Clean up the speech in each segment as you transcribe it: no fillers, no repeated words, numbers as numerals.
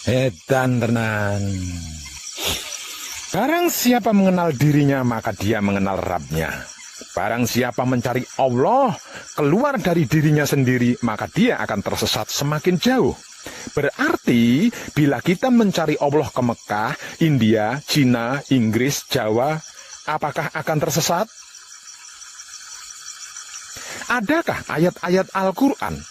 Edan tenan. Barang siapa mengenal dirinya, maka dia mengenal Rabb-nya. Barang siapa mencari Allah keluar dari dirinya sendiri, maka dia akan tersesat semakin jauh. Berarti bila kita mencari Allah ke Mekah, India, Cina, Inggris, Jawa, apakah akan tersesat? Adakah ayat-ayat Al-Quran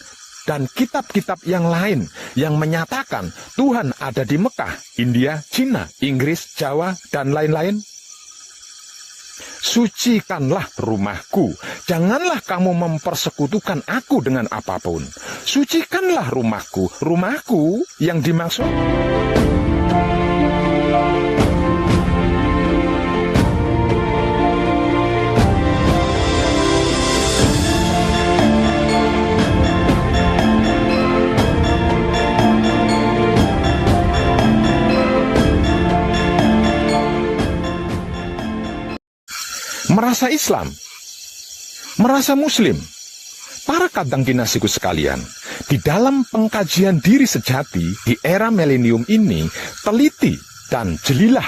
dan kitab-kitab yang lain yang menyatakan Tuhan ada di Mekah, India, Cina, Inggris, Jawa, dan lain-lain? Sucikanlah rumahku, janganlah kamu mempersekutukan aku dengan apapun. Sucikanlah rumahku, rumahku yang dimaksud. Merasa Islam, merasa Muslim. Para kadang kinasiku sekalian, di dalam pengkajian diri sejati di era milenium ini, teliti dan jelilah,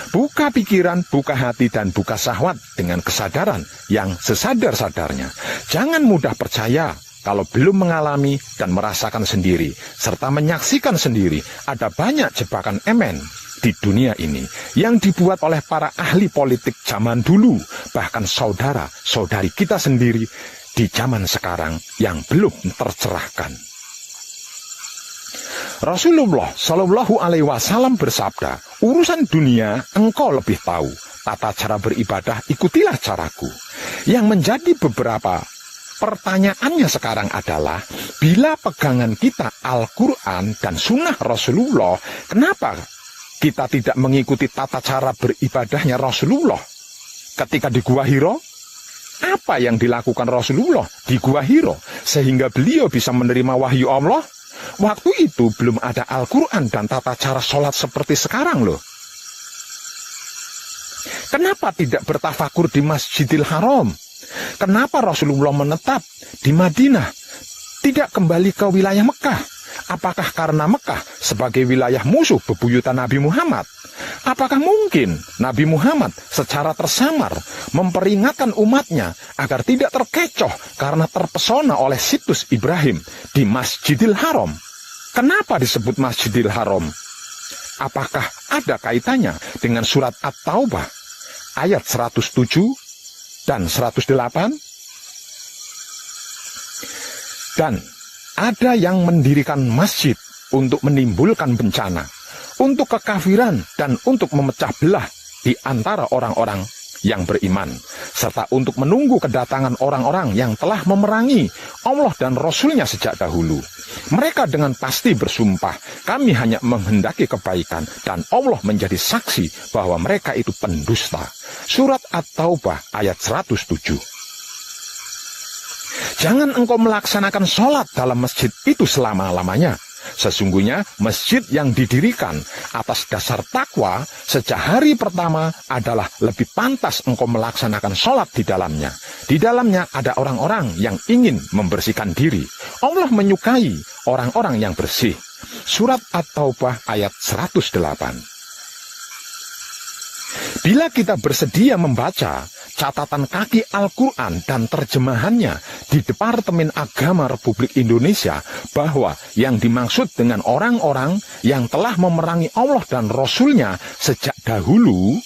buka pikiran, buka hati, dan buka syahwat dengan kesadaran yang sesadar-sadarnya. Jangan mudah percaya kalau belum mengalami dan merasakan sendiri, serta menyaksikan sendiri ada banyak jebakan emen di dunia ini yang dibuat oleh para ahli politik zaman dulu, bahkan saudara-saudari kita sendiri di zaman sekarang yang belum tercerahkan. Rasulullah Shallallahu Alaihi Wasallam bersabda, urusan dunia engkau lebih tahu, tata cara beribadah ikutilah caraku. Yang menjadi beberapa pertanyaannya sekarang adalah, bila pegangan kita Al-Quran dan Sunnah Rasulullah, kenapa kita tidak mengikuti tata cara beribadahnya Rasulullah ketika di Gua Hiro? Apa yang dilakukan Rasulullah di Gua Hiro sehingga beliau bisa menerima wahyu Allah? Waktu itu belum ada Al-Quran dan tata cara sholat seperti sekarang loh. Kenapa tidak bertafakur di Masjidil Haram? Kenapa Rasulullah menetap di Madinah, tidak kembali ke wilayah Mekah? Apakah karena Mekah sebagai wilayah musuh bebuyutan Nabi Muhammad? Apakah mungkin Nabi Muhammad secara tersamar memperingatkan umatnya agar tidak terkecoh karena terpesona oleh situs Ibrahim di Masjidil Haram? Kenapa disebut Masjidil Haram? Apakah ada kaitannya dengan surat At-Taubah ayat 107 dan 108? Dan ada yang mendirikan masjid untuk menimbulkan bencana, untuk kekafiran, dan untuk memecah belah di antara orang-orang yang beriman, serta untuk menunggu kedatangan orang-orang yang telah memerangi Allah dan Rasul-Nya sejak dahulu. Mereka dengan pasti bersumpah, kami hanya menghendaki kebaikan, dan Allah menjadi saksi bahwa mereka itu pendusta. Surat At-Taubah ayat 107. Jangan engkau melaksanakan sholat dalam masjid itu selama-lamanya. Sesungguhnya masjid yang didirikan atas dasar takwa sejak hari pertama adalah lebih pantas engkau melaksanakan sholat di dalamnya. Di dalamnya ada orang-orang yang ingin membersihkan diri. Allah menyukai orang-orang yang bersih. Surat At-Taubah ayat 108. Bila kita bersedia membaca catatan kaki Al-Quran dan terjemahannya di Departemen Agama Republik Indonesia, bahwa yang dimaksud dengan orang-orang yang telah memerangi Allah dan Rasul-Nya sejak dahulu,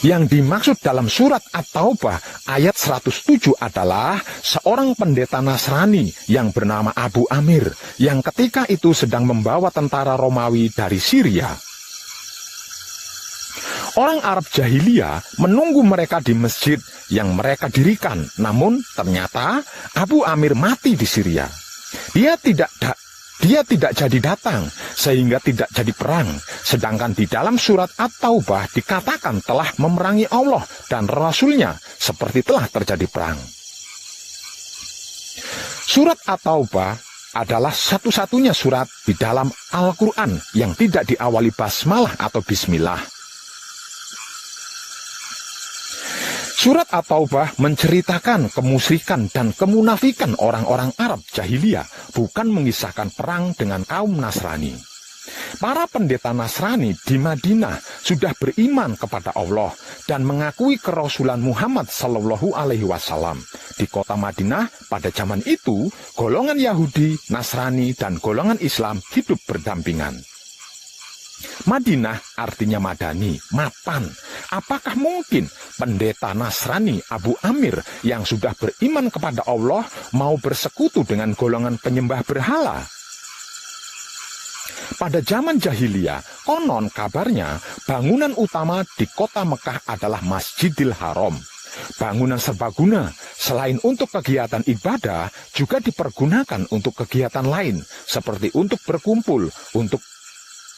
yang dimaksud dalam surat At-Taubah ayat 107 adalah seorang pendeta Nasrani yang bernama Abu Amir, yang ketika itu sedang membawa tentara Romawi dari Syria. Orang Arab jahiliyah menunggu mereka di masjid yang mereka dirikan, namun ternyata Abu Amir mati di Syria. Dia tidak jadi datang, sehingga tidak jadi perang. Sedangkan di dalam surat At-Taubah dikatakan telah memerangi Allah dan Rasul-Nya seperti telah terjadi perang. Surat At-Taubah adalah satu-satunya surat di dalam Al-Quran yang tidak diawali basmalah atau bismillah. Surat At-Taubah menceritakan kemusyrikan dan kemunafikan orang-orang Arab jahiliyah, bukan mengisahkan perang dengan kaum Nasrani. Para pendeta Nasrani di Madinah sudah beriman kepada Allah dan mengakui kerasulan Muhammad Sallallahu Alaihi Wasallam. Di kota Madinah pada zaman itu, golongan Yahudi, Nasrani, dan golongan Islam hidup berdampingan. Madinah artinya madani, mapan. Apakah mungkin pendeta Nasrani Abu Amir yang sudah beriman kepada Allah mau bersekutu dengan golongan penyembah berhala? Pada zaman jahiliyah, konon kabarnya bangunan utama di kota Mekah adalah Masjidil Haram. Bangunan serbaguna selain untuk kegiatan ibadah juga dipergunakan untuk kegiatan lain seperti untuk berkumpul, untuk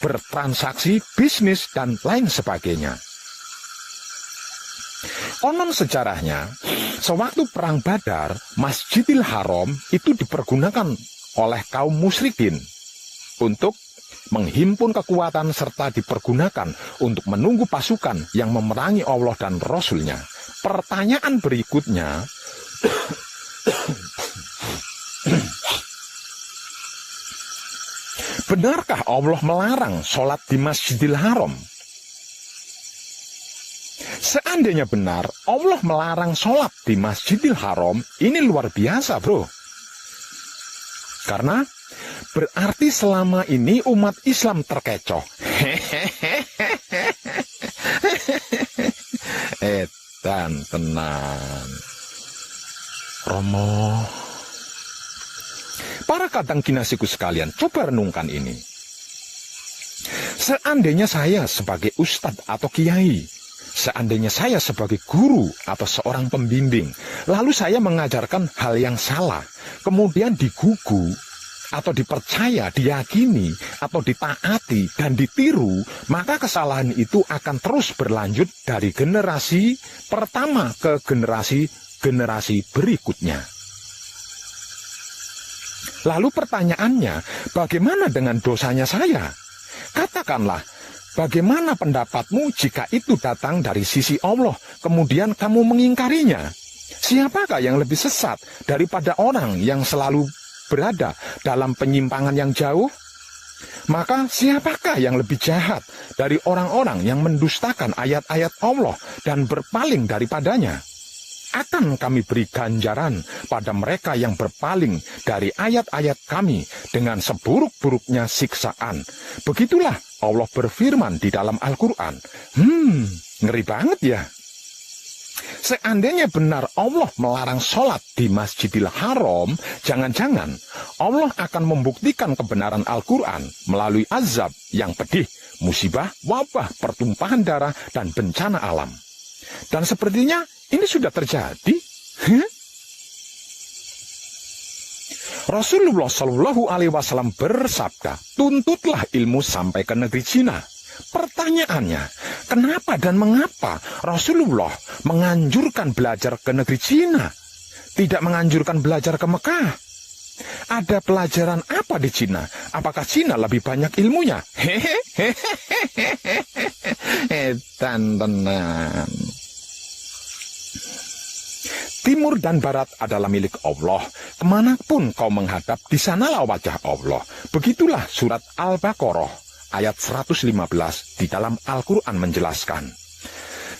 bertransaksi, bisnis, dan lain sebagainya. Konon sejarahnya, sewaktu perang Badar, Masjidil Haram itu dipergunakan oleh kaum musyrikin untuk menghimpun kekuatan serta dipergunakan untuk menunggu pasukan yang memerangi Allah dan Rasul-Nya. Pertanyaan berikutnya, benarkah Allah melarang sholat di Masjidil Haram? Seandainya benar Allah melarang sholat di Masjidil Haram, ini luar biasa, bro. Karena berarti selama ini umat Islam terkecoh. Edan tenan. Romo. Para kadang kinasiku sekalian, coba renungkan ini. Seandainya saya sebagai ustadz atau kiai, seandainya saya sebagai guru atau seorang pembimbing, lalu saya mengajarkan hal yang salah, kemudian digugu, atau dipercaya, diyakini, atau ditaati, dan ditiru, maka kesalahan itu akan terus berlanjut dari generasi pertama ke generasi berikutnya. Lalu pertanyaannya, bagaimana dengan dosanya saya? Katakanlah, bagaimana pendapatmu jika itu datang dari sisi Allah, kemudian kamu mengingkarinya? Siapakah yang lebih sesat daripada orang yang selalu berada dalam penyimpangan yang jauh? Maka siapakah yang lebih jahat dari orang-orang yang mendustakan ayat-ayat Allah dan berpaling daripadanya? Akan kami beri ganjaran pada mereka yang berpaling dari ayat-ayat kami dengan seburuk-buruknya siksaan. Begitulah Allah berfirman di dalam Al-Quran. Ngeri banget ya. Seandainya benar Allah melarang sholat di Masjidil Haram, jangan-jangan Allah akan membuktikan kebenaran Al-Quran melalui azab yang pedih, musibah, wabah, pertumpahan darah, dan bencana alam. Dan sepertinya ini sudah terjadi. Rasulullah Shallallahu Alaihi Wasallam bersabda, tuntutlah ilmu sampai ke negeri Cina. Pertanyaannya, kenapa dan mengapa Rasulullah menganjurkan belajar ke negeri Cina, tidak menganjurkan belajar ke Mekah? Ada pelajaran apa di Cina? Apakah Cina lebih banyak ilmunya? Tenan. Timur dan barat adalah milik Allah. Kemanapun kau menghadap, di sanalah wajah Allah. Begitulah surat Al-Baqarah ayat 115 di dalam Al-Quran menjelaskan.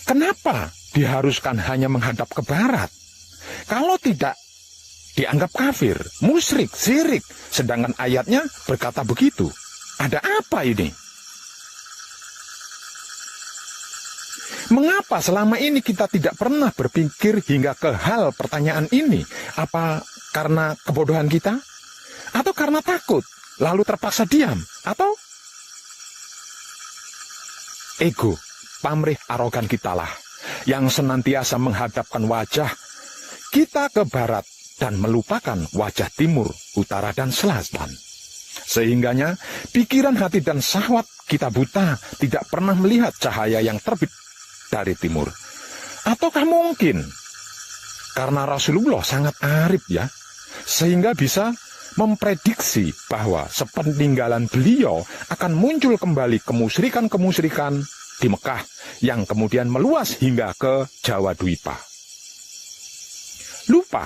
Kenapa diharuskan hanya menghadap ke barat? Kalau tidak dianggap kafir, musyrik, syirik. Sedangkan ayatnya berkata begitu. Ada apa ini? Mengapa selama ini kita tidak pernah berpikir hingga ke hal pertanyaan ini? Apa karena kebodohan kita? Atau karena takut, lalu terpaksa diam? Atau ego, pamrih arogan kitalah yang senantiasa menghadapkan wajah kita ke barat dan melupakan wajah timur, utara, dan selatan. Sehingganya pikiran, hati, dan syahwat kita buta, tidak pernah melihat cahaya yang terbit dari timur. Ataukah mungkin karena Rasulullah sangat arif ya, sehingga bisa memprediksi bahwa sepeninggalan beliau akan muncul kembali kemusyrikan-kemusyrikan di Mekah yang kemudian meluas hingga ke Jawa Dwipa. Lupa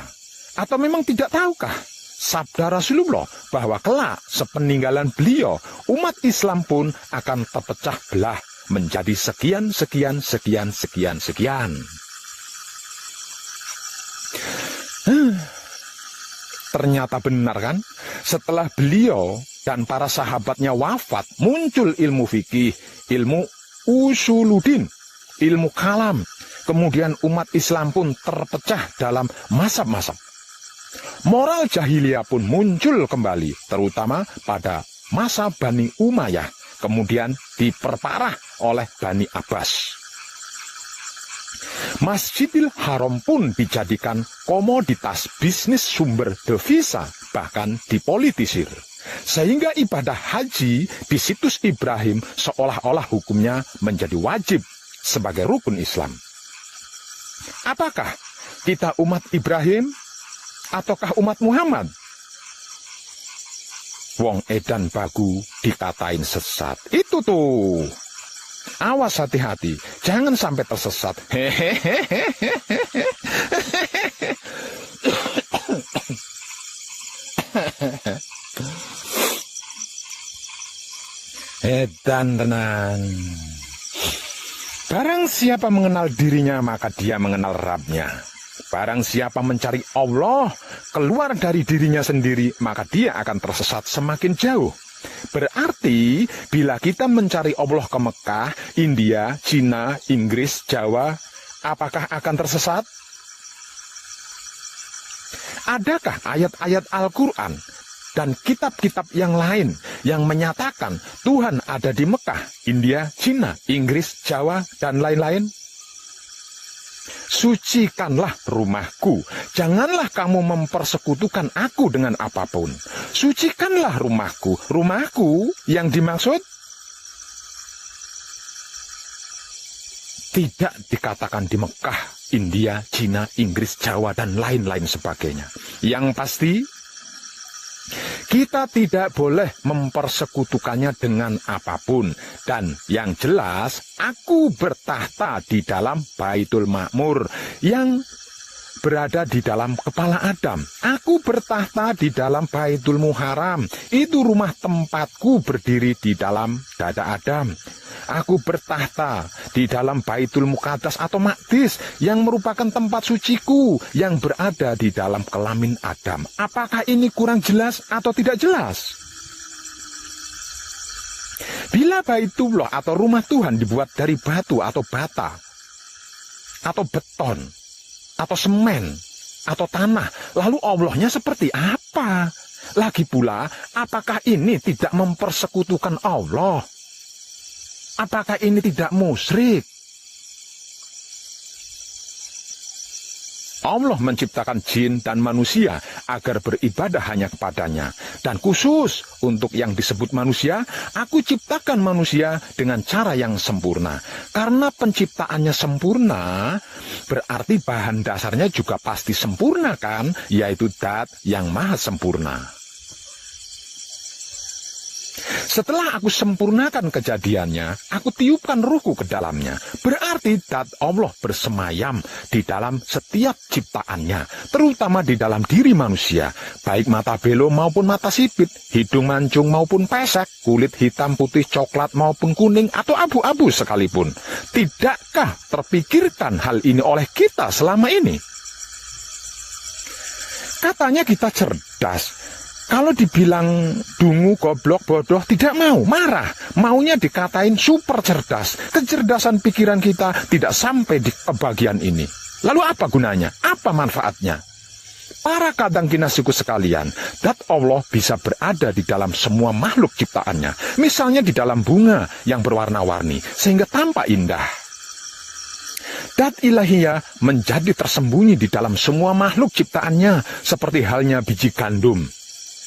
atau memang tidak tahukah sabda Rasulullah bahwa kelak sepeninggalan beliau umat Islam pun akan terpecah belah menjadi sekian. Ternyata benar kan? Setelah beliau dan para sahabatnya wafat, muncul ilmu fikih, ilmu usuluddin, ilmu kalam. Kemudian umat Islam pun terpecah dalam mazhab-mazhab. Moral jahiliyah pun muncul kembali, terutama pada masa Bani Umayyah, kemudian diperparah oleh Bani Abbas. Masjidil Haram pun dijadikan komoditas bisnis sumber devisa, bahkan dipolitisir. Sehingga ibadah haji di situs Ibrahim seolah-olah hukumnya menjadi wajib sebagai rukun Islam. Apakah kita umat Ibrahim ataukah umat Muhammad? Wong edan bagu dikatain sesat. Itu tuh. Awas, hati-hati, jangan sampai tersesat. Edan tenan. Barang siapa mengenal dirinya, maka dia mengenal Rabb-nya. Barang siapa mencari Allah keluar dari dirinya sendiri, maka dia akan tersesat semakin jauh. Berarti bila kita mencari Allah ke Mekah, India, Cina, Inggris, Jawa, apakah akan tersesat? Adakah ayat-ayat Al-Quran dan kitab-kitab yang lain yang menyatakan Tuhan ada di Mekah, India, Cina, Inggris, Jawa, dan lain-lain? Sucikanlah rumahku, janganlah kamu mempersekutukan aku dengan apapun. Sucikanlah rumahku. Rumahku yang dimaksud tidak dikatakan di Mekah, India, Cina, Inggris, Jawa, dan lain-lain sebagainya. Yang pasti, kita tidak boleh mempersekutukannya dengan apapun. Dan yang jelas, aku bertahta di dalam Baitul Ma'mur yang berada di dalam kepala Adam. Aku bertahta di dalam Baitul Muharram. Itu rumah tempatku berdiri di dalam dada Adam. Aku bertahta di dalam Baitul Muqaddas atau Maqdis yang merupakan tempat suciku yang berada di dalam kelamin Adam. Apakah ini kurang jelas atau tidak jelas? Bila Baitullah atau rumah Tuhan dibuat dari batu atau bata, atau beton, atau semen, atau tanah, lalu Allahnya seperti apa? Lagi pula, apakah ini tidak mempersekutukan Allah? Apakah ini tidak musyrik? Allah menciptakan jin dan manusia agar beribadah hanya kepadanya. Dan khusus untuk yang disebut manusia, aku ciptakan manusia dengan cara yang sempurna. Karena penciptaannya sempurna, berarti bahan dasarnya juga pasti sempurna kan? Yaitu Dat yang maha sempurna. Setelah aku sempurnakan kejadiannya, aku tiupkan ruhku ke dalamnya. Berarti Dat Allah bersemayam di dalam setiap ciptaannya, terutama di dalam diri manusia, baik mata belo maupun mata sipit, hidung mancung maupun pesek, kulit hitam, putih, coklat maupun kuning atau abu-abu sekalipun. Tidakkah terpikirkan hal ini oleh kita selama ini? Katanya kita cerdas. Kalau dibilang dungu, goblok, bodoh, tidak mau, marah. Maunya dikatain super cerdas. Kecerdasan pikiran kita tidak sampai di kebagian ini. Lalu apa gunanya? Apa manfaatnya? Para kadang kinasiku sekalian, Dat Allah bisa berada di dalam semua makhluk ciptaannya. Misalnya di dalam bunga yang berwarna-warni, sehingga tampak indah. Dat ilahiyah menjadi tersembunyi di dalam semua makhluk ciptaannya, seperti halnya biji gandum.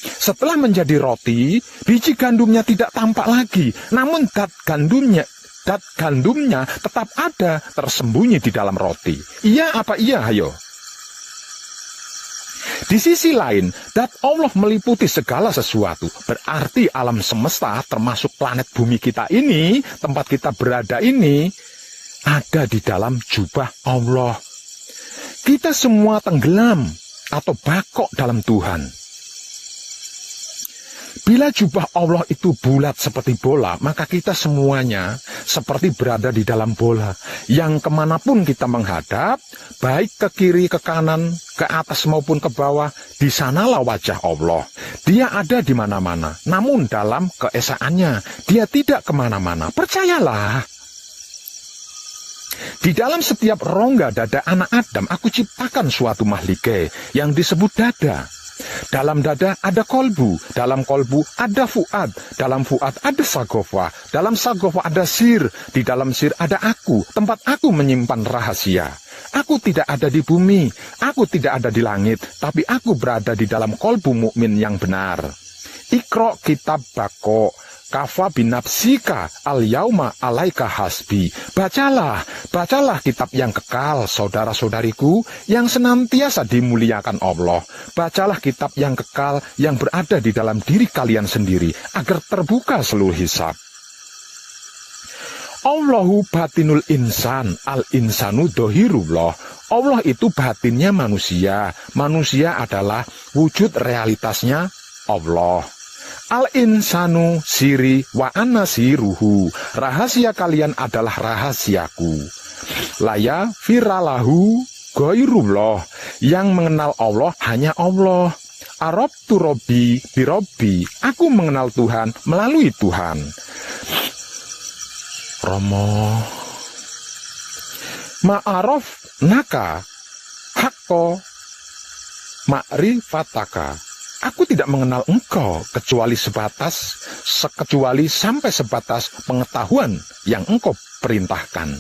Setelah menjadi roti, biji gandumnya tidak tampak lagi, namun dat gandumnya tetap ada tersembunyi di dalam roti. Iya apa iya, hayo? Di sisi lain, dat Allah meliputi segala sesuatu. Berarti alam semesta termasuk planet bumi kita ini, tempat kita berada ini, ada di dalam jubah Allah. Kita semua tenggelam atau bakok dalam Tuhan. Bila jubah Allah itu bulat seperti bola, maka kita semuanya seperti berada di dalam bola. Yang kemanapun kita menghadap, baik ke kiri, ke kanan, ke atas maupun ke bawah, di sanalah wajah Allah. Dia ada di mana-mana, namun dalam keesaannya, dia tidak kemana-mana. Percayalah. Di dalam setiap rongga dada anak Adam, aku ciptakan suatu makhluk yang disebut dada. Dalam dada ada kolbu, dalam kolbu ada fuad, dalam fuad ada sagofa, dalam sagofa ada sir, di dalam sir ada aku, tempat aku menyimpan rahasia. Aku tidak ada di bumi, aku tidak ada di langit, tapi aku berada di dalam kolbu mukmin yang benar. Iqra kitab bako, kafa binafsika al-yauma alaika hasbi. Bacalah kitab yang kekal, saudara-saudariku, yang senantiasa dimuliakan Allah. Bacalah kitab yang kekal yang berada di dalam diri kalian sendiri, agar terbuka seluruh hisab. Allahu batinul insan, al-insanu dohirullah. Allah itu batinnya manusia. Manusia adalah wujud realitasnya Allah. Al-insanu siri wa ana siruhu. Rahasia kalian adalah rahasiaku. Laya firalahu goirullah. Yang mengenal Allah hanya Allah. Arabtu robbi birobbi. Aku mengenal Tuhan melalui Tuhan. Romo ma'araf naka hakko ma'rifataka. Aku tidak mengenal engkau kecuali sampai sebatas pengetahuan yang engkau perintahkan.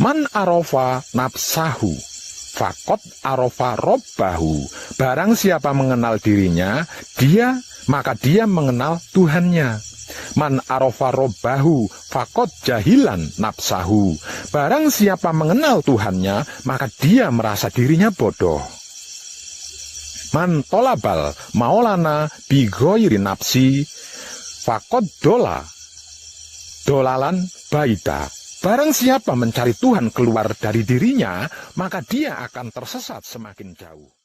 Man arofa nafsahu, fakot arofa robbahu. Barang siapa mengenal dirinya, maka dia mengenal Tuhannya. Man arofa robbahu, fakot jahilan nafsahu. Barang siapa mengenal Tuhannya, maka dia merasa dirinya bodoh. Man tolabal maulana bigoiri nafsi fakot dolalan baida. Barang siapa mencari Tuhan keluar dari dirinya, maka dia akan tersesat semakin jauh.